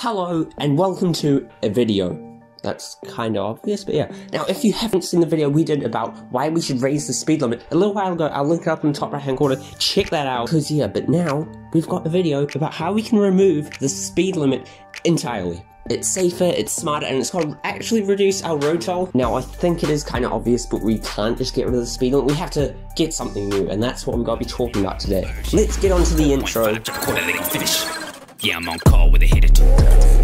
Hello and welcome to a video. That's kind of obvious, but yeah. Now, if you haven't seen the video we did about why we should raise the speed limit a little while ago, I'll link it up in the top right hand corner. Check that out. Because yeah, but now we've got a video about how we can remove the speed limit entirely. It's safer, it's smarter, and it's going to actually reduce our road toll. Now, I think it is kind of obvious, but we can't just get rid of the speed limit. We have to get something new, and that's what we're going to be talking about today. Let's get on to the intro. Yeah, I'm on call with a hit or two.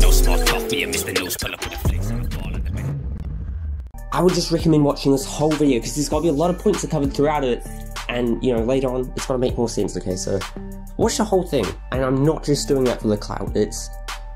No small talk, me and Mr. News, pull up with a flicks on the ball in the back. I would just recommend watching this whole video because there's got to be a lot of points that covered throughout it, and you know, later on it's going to make more sense, okay? So watch the whole thing, and I'm not just doing that for the clout, it's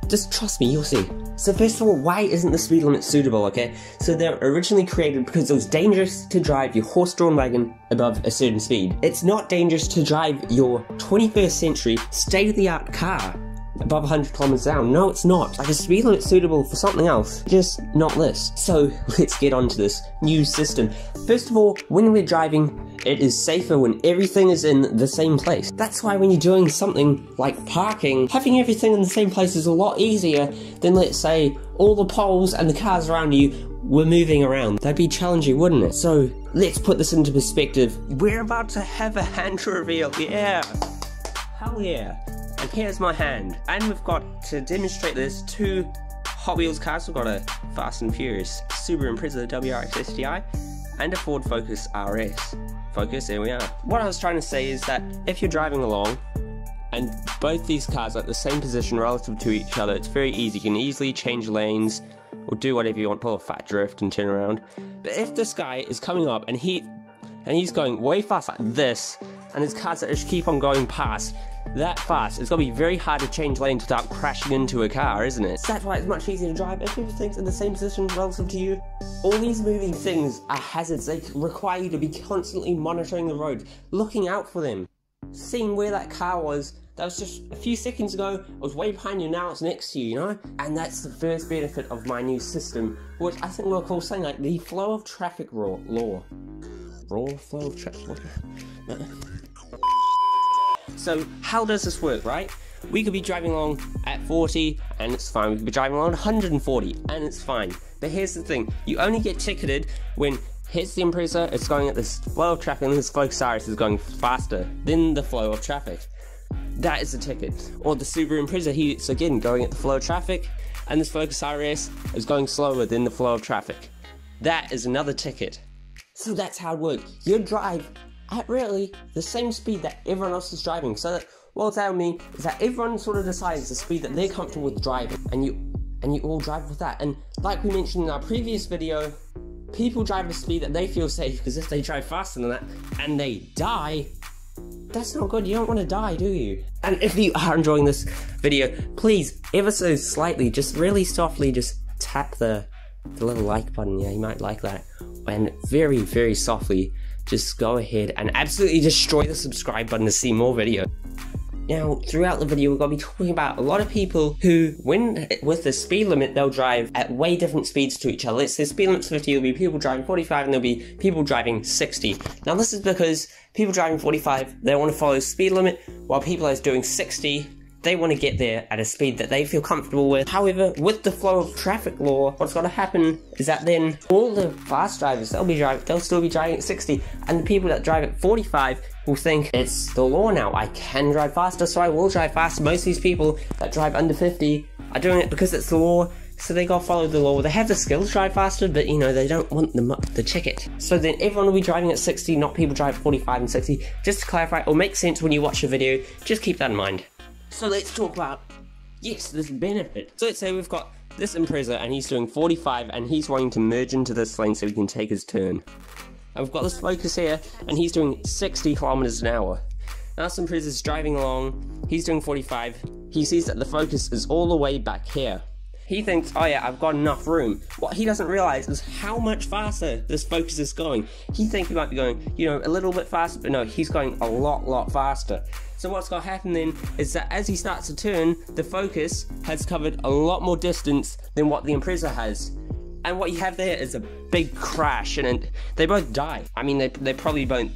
just trust me, you'll see. So first of all, why isn't the speed limit suitable, okay? So they're originally created because it was dangerous to drive your horse-drawn wagon above a certain speed. It's not dangerous to drive your 21st century state-of-the-art car above 100 kilometers an hour. No, it's not. Like, a speed limit suitable for something else, just not this. So let's get on to this new system. First of all, when we're driving, it is safer when everything is in the same place. That's why when you're doing something like parking, having everything in the same place is a lot easier than, let's say, all the poles and the cars around you were moving around. That'd be challenging, wouldn't it? So let's put this into perspective. We're about to have a hand reveal, yeah. Hell yeah. And here's my hand. And we've got, to demonstrate this, two Hot Wheels cars. We've got a Fast and Furious Subaru Impreza WRX STI and a Ford Focus RS. Focus, there we are. What I was trying to say is that if you're driving along and both these cars are at the same position relative to each other, it's very easy. You can easily change lanes or do whatever you want, pull a fat drift and turn around. But if this guy is coming up and he's going way fast like this, and his cars that just keep on going past that fast, it's gonna be very hard to change lanes without crashing into a car, isn't it? So that's why it's much easier to drive if everything's in the same position relative to you. All these moving things are hazards. They require you to be constantly monitoring the road, looking out for them, seeing where that car was. That was just a few seconds ago, it was way behind you, now it's next to you, you know? And that's the first benefit of my new system, which I think we'll call something like the flow of traffic law. Flow of traffic. So how does this work, right? We could be driving along at 40 and it's fine. We could be driving along at 140 and it's fine. But here's the thing, you only get ticketed when here's the Impreza, it's going at this flow of traffic, and this Focus RS is going faster than the flow of traffic. That is the ticket. Or the Subaru Impreza, it's again going at the flow of traffic, and this Focus RS is going slower than the flow of traffic. That is another ticket. So that's how it works. You drive at really the same speed that everyone else is driving. So that what that would mean is that everyone sort of decides the speed that they're comfortable with driving, and you all drive with that. And like we mentioned in our previous video, people drive at a speed that they feel safe, because if they drive faster than that and they die, that's not good. You don't want to die, do you? And if you are enjoying this video, please, ever so slightly, just really softly, just tap the little like button. Yeah, you might like that. And very, very softly, just go ahead and absolutely destroy the subscribe button to see more videos. Now, throughout the video, we're going to be talking about a lot of people who, when with the speed limit, they'll drive at way different speeds to each other. Let's say speed limit's 50, there'll be people driving 45, and there'll be people driving 60. Now, this is because people driving 45, they want to follow the speed limit, while people are doing 60, they want to get there at a speed that they feel comfortable with. However, with the flow of traffic law, what's going to happen is that then all the fast drivers, they'll still be driving at 60, and the people that drive at 45 will think, it's the law now, I can drive faster, so I will drive faster. Most of these people that drive under 50 are doing it because it's the law, so they gotta follow the law. They have the skills to drive faster, but you know, they don't want the ticket. So then everyone will be driving at 60, not people drive at 45 and 60. Just to clarify, it'll make sense when you watch the video, just keep that in mind. So let's talk about, yes, this benefit. So let's say we've got this Impreza and he's doing 45 and he's wanting to merge into this lane so he can take his turn. And we've got this Focus here and he's doing 60 kilometers an hour. Now this Impreza's driving along, he's doing 45, he sees that the Focus is all the way back here. He thinks, oh yeah, I've got enough room. What he doesn't realize is how much faster this Focus is going. He thinks he might be going, you know, a little bit faster, but no, he's going a lot faster. So what's going to happen then is that as he starts to turn, the Focus has covered a lot more distance than what the Impreza has. And what you have there is a big crash, and they both die. I mean, they probably won't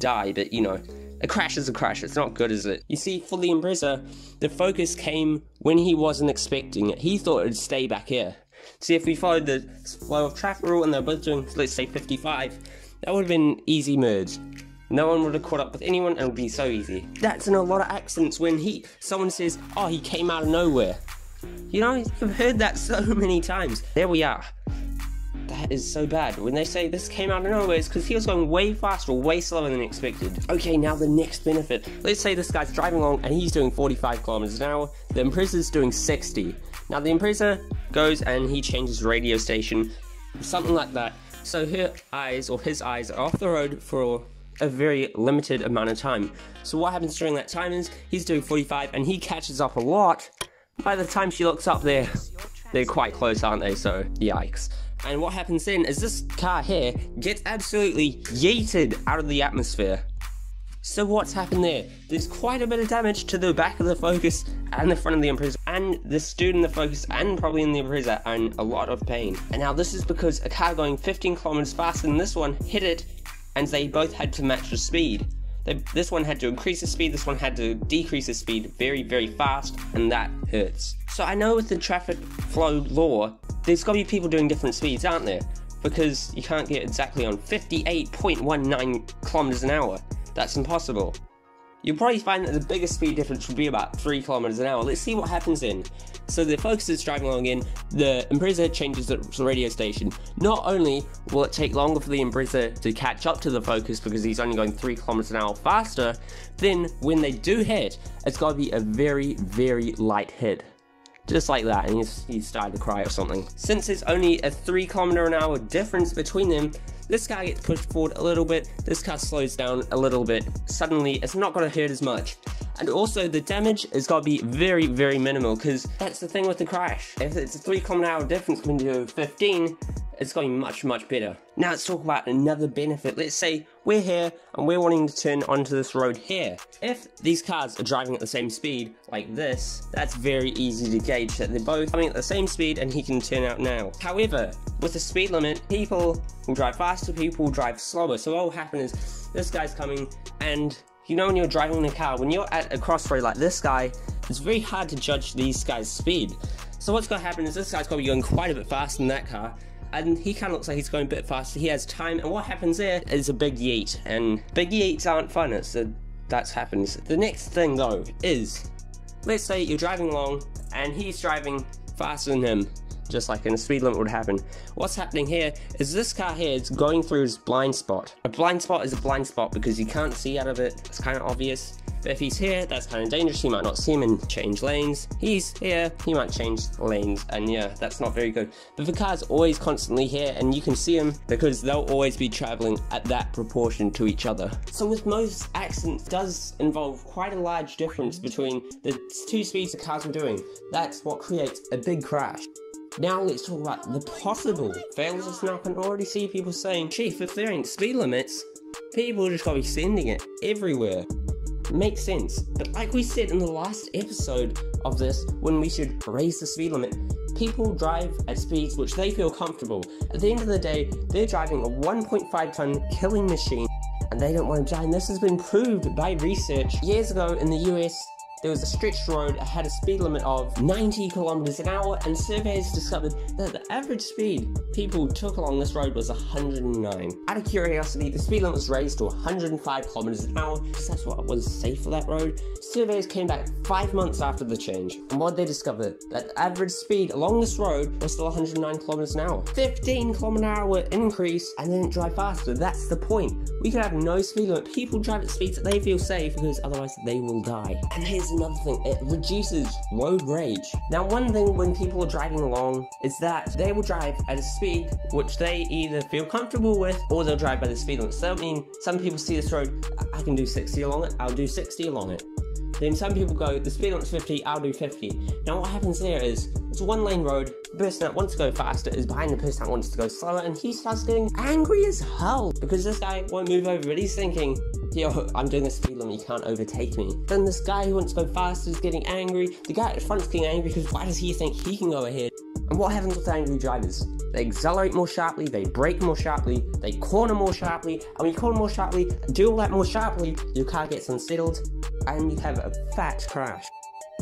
die, but you know, A crash is a crash, it's not good, is it? You see, for the Impreza, the focus came when he wasn't expecting it. He thought it would stay back here. See, if we followed the flow of traffic rule and they're both doing, let's say, 55, that would have been easy merge. No one would have caught up with anyone and it would be so easy. That's in a lot of accidents when someone says, oh, he came out of nowhere. You know, you've heard that so many times. There we are. That is so bad. When they say this came out of nowhere, it's because he was going way faster or way slower than expected. Okay, now the next benefit. Let's say this guy's driving along and he's doing 45 kilometers an hour. The Impreza's doing 60. Now the Impreza goes and he changes radio station, something like that. So her eyes, or his eyes, are off the road for a very limited amount of time. So what happens during that time is he's doing 45 and he catches up a lot. By the time she looks up, they're quite close, aren't they? So yikes. And what happens then is this car here gets absolutely yeeted out of the atmosphere. So what's happened there? There's quite a bit of damage to the back of the Focus and the front of the Impreza, and the student in the Focus and probably in the Impreza, and a lot of pain. And now this is because a car going 15 kilometers faster than this one hit it, and they both had to match the speed. This one had to increase the speed, this one had to decrease the speed very, very fast, and that hurts. So I know with the traffic flow law, there's got to be people doing different speeds, aren't there? Because you can't get exactly on 58.19 kilometers an hour. That's impossible. You'll probably find that the biggest speed difference would be about 3 kilometers an hour. Let's see what happens then. So the Focus is driving along in, the Impreza changes the radio station. Not only will it take longer for the Impreza to catch up to the Focus because he's only going 3 kilometers an hour faster, then when they do hit, it's got to be a very, very light hit. Just like that, and he started to cry or something. Since there's only a 3 kilometer an hour difference between them, this car gets pushed forward a little bit, this car slows down a little bit. Suddenly, it's not going to hurt as much. And also, the damage has got to be very, very minimal, because that's the thing with the crash. If it's a 3 kilometer an hour difference when you do 15, it's going to be much, much better. Now let's talk about another benefit. Let's say we're here and we're wanting to turn onto this road here. If these cars are driving at the same speed, like this, that's very easy to gauge that they're both coming at the same speed and he can turn out now. However, with the speed limit, people will drive faster, people will drive slower. So what will happen is, this guy's coming, and you know when you're driving in a car, when you're at a crossroad like this guy, it's very hard to judge these guys' speed. So what's going to happen is this guy's going to be going quite a bit faster than that car, and he kind of looks like he's going a bit faster, he has time, and what happens there is a big yeet, and big yeets aren't fun, that happens. The next thing though is, let's say you're driving along, and he's driving faster than him, just like in a speed limit would happen. What's happening here is this car here is going through his blind spot. A blind spot is a blind spot because you can't see out of it, it's kind of obvious. But if he's here, that's kind of dangerous, you might not see him and change lanes. He's here, he might change lanes, and yeah, that's not very good. But the car's always constantly here, and you can see him because they'll always be traveling at that proportion to each other. So with most accidents, it does involve quite a large difference between the two speeds the cars are doing. That's what creates a big crash. Now let's talk about the possible fails. Now I can already see people saying, Chief, if there ain't speed limits, people just gotta be sending it everywhere. Makes sense, but like we said in the last episode of this, when we should raise the speed limit, people drive at speeds which they feel comfortable. At the end of the day, they're driving a 1.5 ton killing machine, and they don't want to die, and this has been proved by research. Years ago in the US, there was a stretched road that had a speed limit of 90 kilometers an hour, and surveyors discovered that the average speed people took along this road was 109. Out of curiosity, the speed limit was raised to 105 kilometers an hour, because that's what was safe for that road. Surveyors came back 5 months after the change, and what they discovered, that the average speed along this road was still 109 kilometers an hour. 15 kilometer an hour increase, and they didn't drive faster. That's the point. We could have no speed limit. People drive at speeds that they feel safe, because otherwise they will die. And here's another thing, it reduces road rage. Now one thing when people are driving along is that they will drive at a speed which they either feel comfortable with, or they'll drive by the speed limit. So I mean, some people see this road, I can do 60 along it, I'll do 60 along it. Then some people go, the speed limit's 50, I'll do 50. Now what happens there is, it's a one lane road, the person that wants to go faster is behind the person that wants to go slower, and he starts getting angry as hell, because this guy won't move over, but he's thinking, yo, I'm doing a speed limit, you can't overtake me. Then this guy who wants to go faster is getting angry, the guy at the front's getting angry because why does he think he can go ahead? And what happens with angry drivers? They accelerate more sharply, they brake more sharply, they corner more sharply, and when you corner more sharply, do all that more sharply, your car gets unsettled, and you have a fat crash.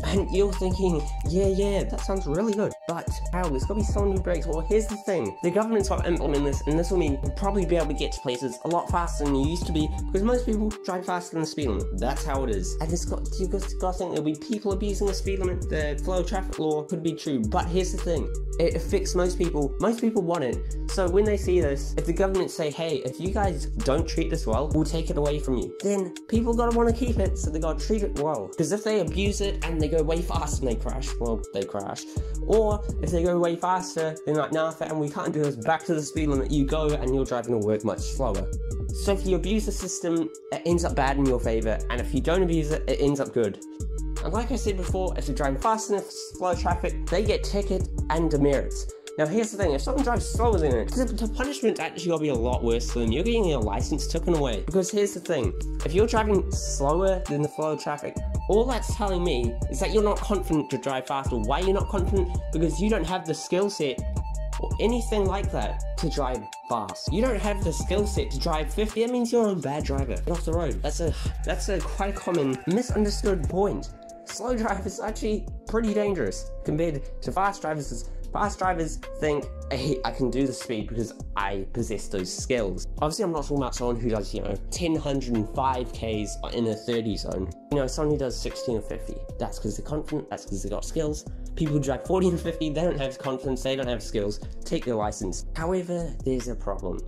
And you're thinking, yeah, that sounds really good, but how? There's gotta be some new brakes. Well, here's the thing. The government's got to implement this, and this will mean you'll probably be able to get to places a lot faster than you used to be, because most people drive faster than the speed limit. That's how it is. And you've got to think there'll be people abusing the speed limit. The flow of traffic law could be true, but here's the thing. It affects most people. Most people want it. So when they see this, if the government say, hey, if you guys don't treat this well, we'll take it away from you, then people gotta want to keep it, so they gotta treat it well. Because if they abuse it and they go way faster and they crash, well, they crash. Or if they go way faster, they're like, nah, fam, we can't do this, back to the speed limit you go, and you're driving to work much slower. So if you abuse the system, it ends up bad in your favor, and if you don't abuse it, it ends up good. And like I said before, if you're driving fast enough slow traffic, they get ticket and demerits. Now here's the thing, if someone drives slower than it, the punishment's actually gonna be a lot worse for them. You're getting your license taken away. Because here's the thing, if you're driving slower than the flow of traffic, all that's telling me is that you're not confident to drive faster. Why you're not confident? Because you don't have the skill set or anything like that to drive fast. You don't have the skill set to drive 50. That means you're a bad driver. Get off the road. That's a quite common misunderstood point. Slow drivers is actually pretty dangerous compared to fast drivers. Fast drivers think, hey, I can do the speed because I possess those skills. Obviously, I'm not talking about someone who does, 105 Ks in a 30 zone. Someone who does 16 or 50. That's because they're confident, that's because they got skills. People who drive 40 and 50, they don't have confidence, they don't have skills. Take their license. However, there's a problem.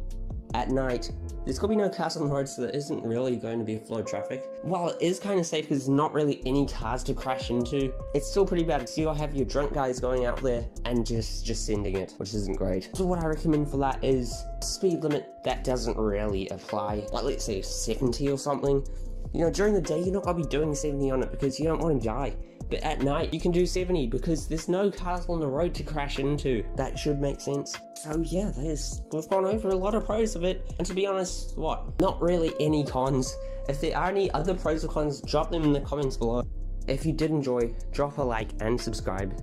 At night, there's gonna be no cars on the road, so there isn't really going to be a flow of traffic. While it is kind of safe because there's not really any cars to crash into, it's still pretty bad. So you'll have your drunk guys going out there and just sending it, which isn't great. So what I recommend for that is speed limit that doesn't really apply. Like let's say 70 or something. During the day you're not gonna be doing 70 on it because you don't want to die. But at night you can do 70 because there's no cars on the road to crash into. That should make sense. So yeah, we've gone over a lot of pros of it, and to be honest, not really any cons. If there are any other pros or cons, drop them in the comments below. If you did enjoy, drop a like and subscribe.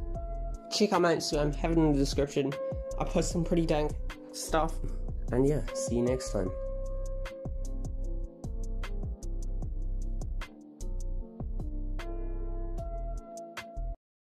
Check out my Instagram, have it in the description. I post some pretty dank stuff. And yeah, see you next time.